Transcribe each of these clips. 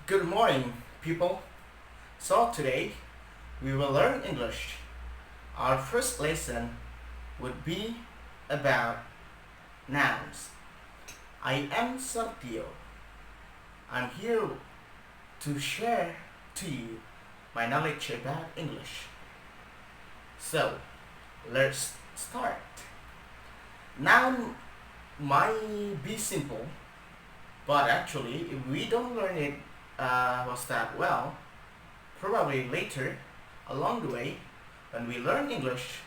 Good morning, people. So today we will learn English. Our first lesson would be about nouns. I am Sergio. I'm here to share to you my knowledge about English. So let's start. Noun might be simple, but actually if we don't learn it was that well, probably later, along the way, when we learn English,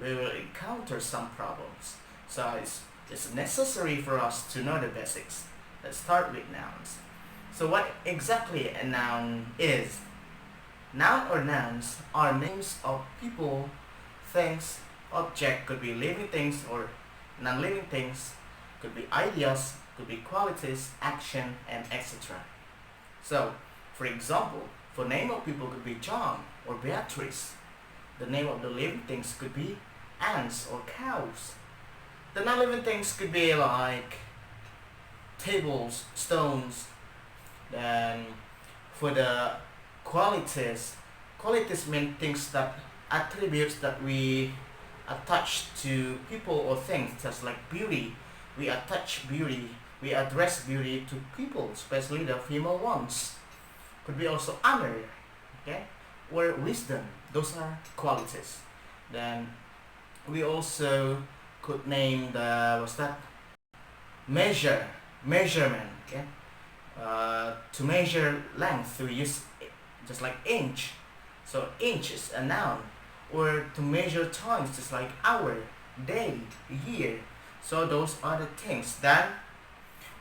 we will encounter some problems. So it's necessary for us to know the basics. Let's start with nouns. So what exactly a noun is? Noun or nouns are names of people, things, object, could be living things or non-living things, could be ideas, could be qualities, action, and etc. So, for example, for name of people could be John or Beatrice. The name of the living things could be ants or cows. The non-living things could be like tables, stones. Then for the qualities mean things that attributes that we attach to people or things, just like beauty. We attach beauty, we address beauty to people, especially the female ones. Could be also honor, okay, or wisdom. Those are qualities. Then we also could name the what's that measurement, okay. To measure length we use just like inch, so inch is a noun. Or to measure times, just like hour, day, year. So those are the things. Then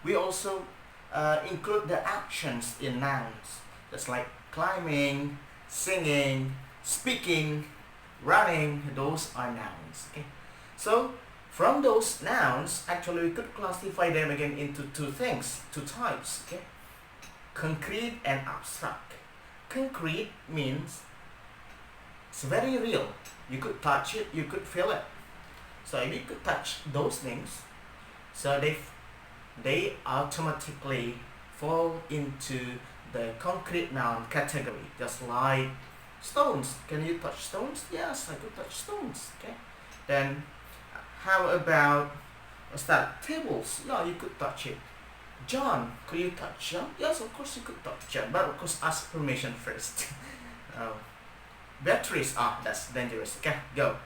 we also include the actions in nouns, just like climbing, singing, speaking, running. Those are nouns. Okay. So from those nouns, actually we could classify them again into two things, two types. Okay. Concrete and abstract. Concrete means it's very real. You could touch it, you could feel it. So if you could touch those things, so they automatically fall into the concrete noun category. Just like stones. Can you touch stones? Yes, I could touch stones. Okay. Then how about what's that? Tables. Yeah, you could touch it. John, could you touch John? Yes, of course you could touch John, but of course ask permission first. uh, Batteries. That's dangerous. Okay, go.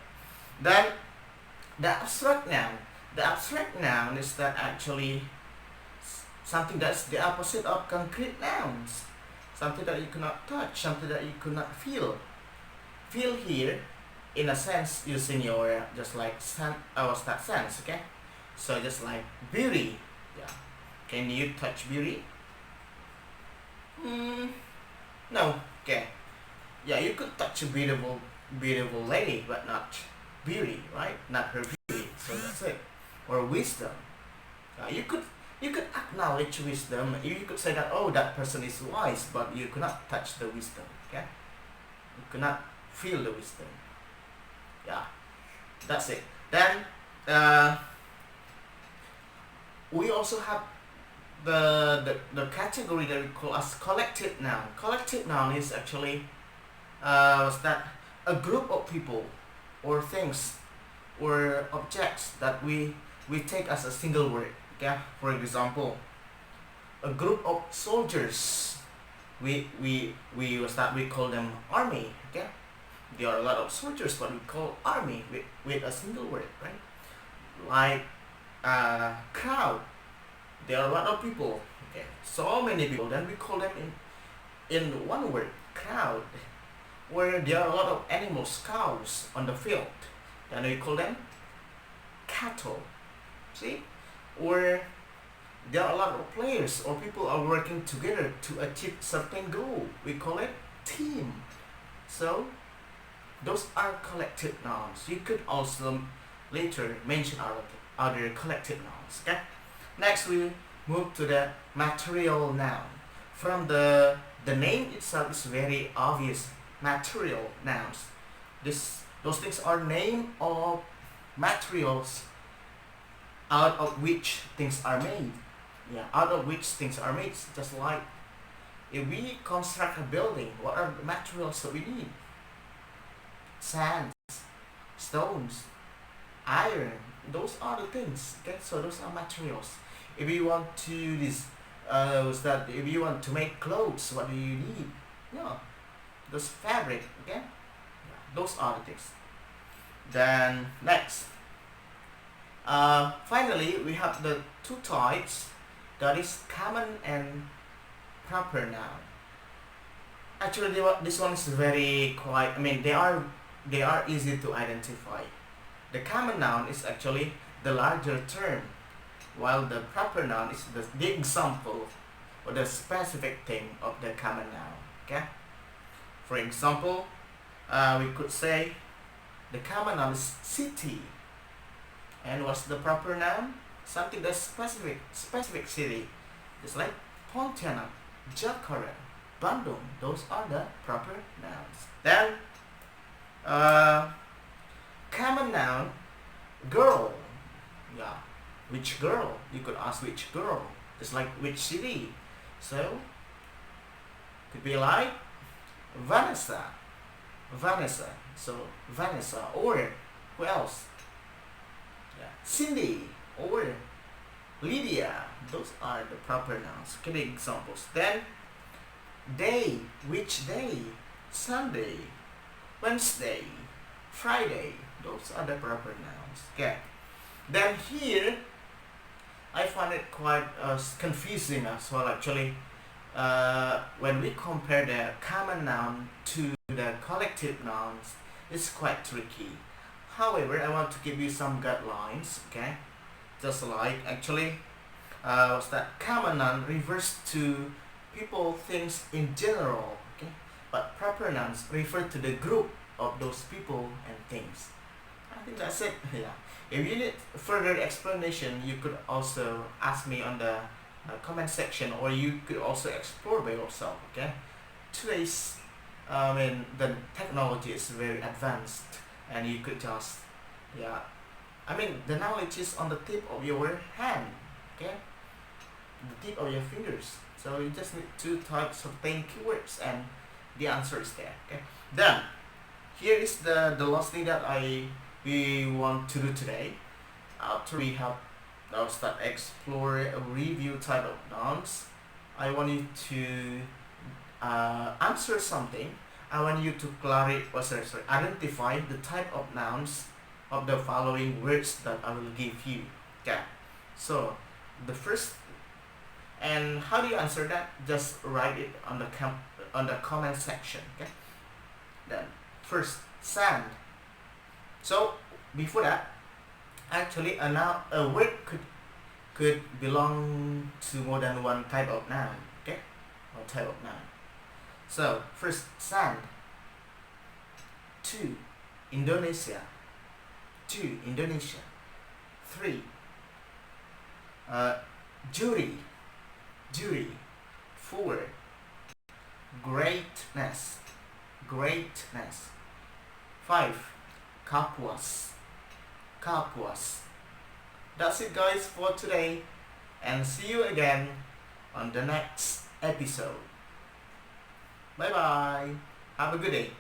Then the abstract noun. The abstract noun is that actually something that's the opposite of concrete nouns. Something that you cannot touch, something that you could not feel. Feel here, in a sense, using your just like what's that sense? Okay, so just like beauty. Yeah, can you touch beauty? No. Okay. Yeah, you could touch a beautiful lady, but not beauty, right? Not her beauty. So that's it. Or wisdom. You could acknowledge wisdom. You could say that, oh, that person is wise, but you cannot touch the wisdom. Okay, you cannot feel the wisdom. Yeah, that's it. Then we also have the category that we call as collective noun. Collective noun is actually what's that? A group of people or things or objects that we take as a single word. Okay, for example, a group of soldiers. We call them army. Okay, there are a lot of soldiers, but we call army with a single word, right? Like crowd. There are a lot of people. Okay, so many people. Then we call them in one word, crowd. Where there are a lot of animals, cows on the field, then we call them cattle. See? Or there are a lot of players or people are working together to achieve certain goal. We call it team. So those are collective nouns. You could also later mention other collective nouns. Okay? Next we move to the material noun. From the name itself is very obvious. Material nouns. Those things are name of materials out of which things are made. Yeah, out of which things are made. Just like If we construct a building, what are the materials that we need? Sand, stones, iron. Those are the things. Okay, so those are materials. If you want to this, if you want to make clothes, what do you need? Yeah, those fabric. Okay, yeah, those are the things. Then next, finally we have the two types. That is common and proper noun. Actually, this one is very quite. I mean, they are easy to identify. The common noun is actually the larger term, while the proper noun is the example or the specific thing of the common noun. Okay. For example, we could say the common noun is city, and what's the proper noun? Something that's specific city, just like Pontianak, Jakarta, Bandung. Those are the proper nouns. Then, common noun, girl. Yeah, which girl? You could ask which girl. It's like which city. So, could be like Vanessa. Vanessa. So, Vanessa. Or, who else? Yeah. Cindy. Or, Lydia. Those are the proper nouns. Okay, the examples. Then, day. Which day? Sunday. Wednesday. Friday. Those are the proper nouns. Okay. Then here, I find it quite confusing as well actually. When we compare the common noun to the collective nouns, it's quite tricky. However, I want to give you some guidelines, okay? Just like actually, what's that? Common noun refers to people, things in general, okay? But proper nouns refer to the group of those people and things. I think that's it. Yeah. If you need further explanation, you could also ask me on the comment section, or you could also explore by yourself. Okay. Today's, the technology is very advanced, and you could just, yeah. The knowledge is on the tip of your hand. Okay. The tip of your fingers. So you just need to type certain keywords, and the answer is there. Okay. Then, here is the last thing that we want to do today. After we have now start explore a review type of nouns, I want you to answer something. I want you to identify the type of nouns of the following words that I will give you. Okay. So the first, and how do you answer that? Just write it on the comment section. Okay. Then first, sand. So before that, actually a word could belong to more than one type of noun. Okay, one type of noun. So first, sand. 2, Indonesia. 2, Indonesia. 3, jury. Jury. 4, greatness. Greatness. 5, Kapuas. Kapuas. That's it guys for today, and see you again on the next episode. Bye bye. Have a good day.